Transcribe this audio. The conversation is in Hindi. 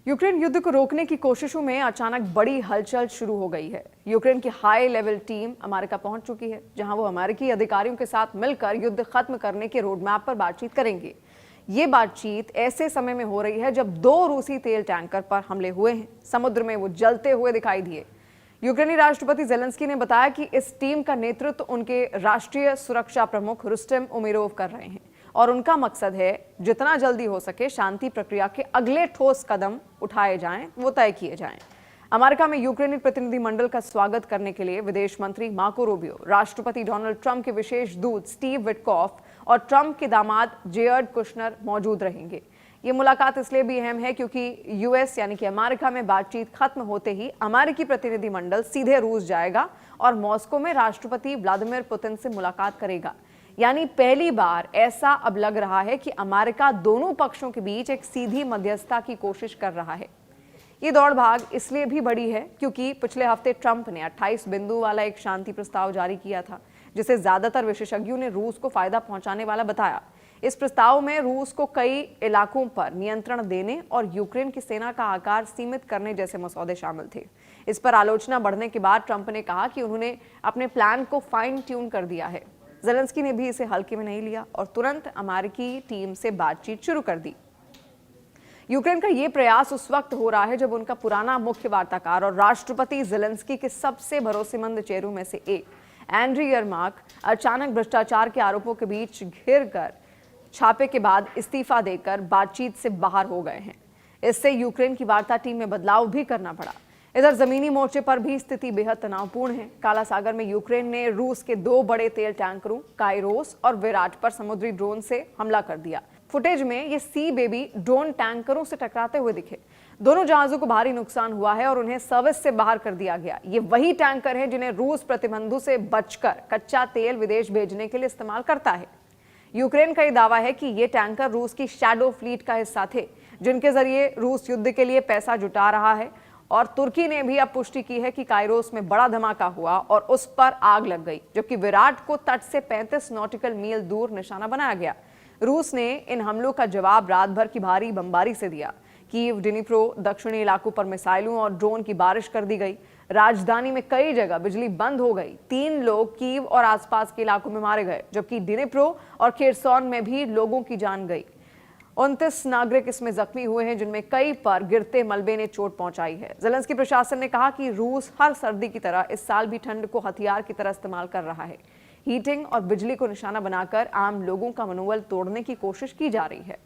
यूक्रेन युद्ध को रोकने की कोशिशों में अचानक बड़ी हलचल शुरू हो गई है। यूक्रेन की हाई लेवल टीम अमेरिका पहुंच चुकी है, जहां वो अमेरिकी अधिकारियों के साथ मिलकर युद्ध खत्म करने के रोडमैप पर बातचीत करेंगे। ये बातचीत ऐसे समय में हो रही है जब 2 रूसी तेल टैंकर पर हमले हुए हैं। समुद्र में वो जलते हुए दिखाई दिए। यूक्रेनी राष्ट्रपति जेलेंस्की ने बताया कि इस टीम का नेतृत्व उनके राष्ट्रीय सुरक्षा प्रमुख रुस्तम उमेरोव कर रहे हैं और उनका मकसद है जितना जल्दी हो सके शांति प्रक्रिया के अगले ठोस कदम उठाए जाएं, वो तय किए जाएं। अमेरिका में यूक्रेनी प्रतिनिधिमंडल का स्वागत करने के लिए विदेश मंत्री मार्को रूबियो, राष्ट्रपति डोनाल्ड ट्रंप के विशेष दूत स्टीव विटकॉफ और ट्रंप के दामाद जेयर्ड कुशनर मौजूद रहेंगे। ये मुलाकात इसलिए भी अहम है क्योंकि यूएस यानी कि अमेरिका में बातचीत खत्म होते ही अमेरिकी प्रतिनिधिमंडल सीधे रूस जाएगा और मॉस्को में राष्ट्रपति व्लादिमीर पुतिन से मुलाकात करेगा। यानी पहली बार ऐसा अब लग रहा है कि अमेरिका दोनों पक्षों के बीच एक सीधी मध्यस्थता की कोशिश कर रहा है। ये दौड़ भाग इसलिए भी बड़ी है क्योंकि पिछले हफ्ते ट्रंप ने 28 बिंदु वाला एक शांति प्रस्ताव जारी किया था, जिसे ज्यादातर विशेषज्ञों ने रूस को फायदा पहुंचाने वाला बताया। इस प्रस्ताव में रूस को कई इलाकों पर नियंत्रण देने और यूक्रेन की सेना का आकार सीमित करने जैसे मसौदे शामिल थे। इस पर आलोचना बढ़ने के बाद ट्रंप ने कहा कि उन्होंने अपने प्लान को फाइन ट्यून कर दिया है। जेलेंस्की ने भी इसे हल्के में नहीं लिया और तुरंत अमेरिकी टीम से बातचीत शुरू कर दी। यूक्रेन का यह प्रयास उस वक्त हो रहा है जब उनका पुराना मुख्य वार्ताकार और राष्ट्रपति जेलेंस्की के सबसे भरोसेमंद चेहरों में से एक एंड्री यरमाक अचानक भ्रष्टाचार के आरोपों के बीच घिर कर छापे के बाद इस्तीफा देकर बातचीत से बाहर हो गए हैं। इससे यूक्रेन की वार्ता टीम में बदलाव भी करना पड़ा। इधर जमीनी मोर्चे पर भी स्थिति बेहद तनावपूर्ण है। काला सागर में यूक्रेन ने रूस के 2 बड़े तेल टैंकरों काइरोस और विराट पर समुद्री ड्रोन से हमला कर दिया। फुटेज में ये सी बेबी ड्रोन टैंकरों से टकराते हुए दिखे। दोनों जहाजों को भारी नुकसान हुआ है और उन्हें सर्विस से बाहर कर दिया गया। ये वही टैंकर हैं जिन्हें रूस प्रतिबंधों से बचकर कच्चा तेल विदेश भेजने के लिए इस्तेमाल करता है। यूक्रेन का यह दावा है कि ये टैंकर रूस की शैडो फ्लीट का हिस्सा थे, जिनके जरिए रूस युद्ध के लिए पैसा जुटा रहा है। और तुर्की ने भी अब पुष्टि की है कि काइरोस में बड़ा धमाका हुआ और उस पर आग लग गई, जबकि विराट को तट से 35 नॉटिकल मील दूर निशाना बनाया गया। रूस ने इन हमलों का जवाब रात भर की भारी बमबारी से दिया। कीव, डिनिप्रो, दक्षिणी इलाकों पर मिसाइलों और ड्रोन की बारिश कर दी गई। राजधानी में कई जगह बिजली बंद हो गई। 3 लोग कीव और आसपास के इलाकों में मारे गए, जबकि डिनिप्रो और खेरसॉन में भी लोगों की जान गई। 29 नागरिक इसमें जख्मी हुए हैं, जिनमें कई पर गिरते मलबे ने चोट पहुंचाई है। जेलेंस्की प्रशासन ने कहा कि रूस हर सर्दी की तरह इस साल भी ठंड को हथियार की तरह इस्तेमाल कर रहा है। हीटिंग और बिजली को निशाना बनाकर आम लोगों का मनोबल तोड़ने की कोशिश की जा रही है।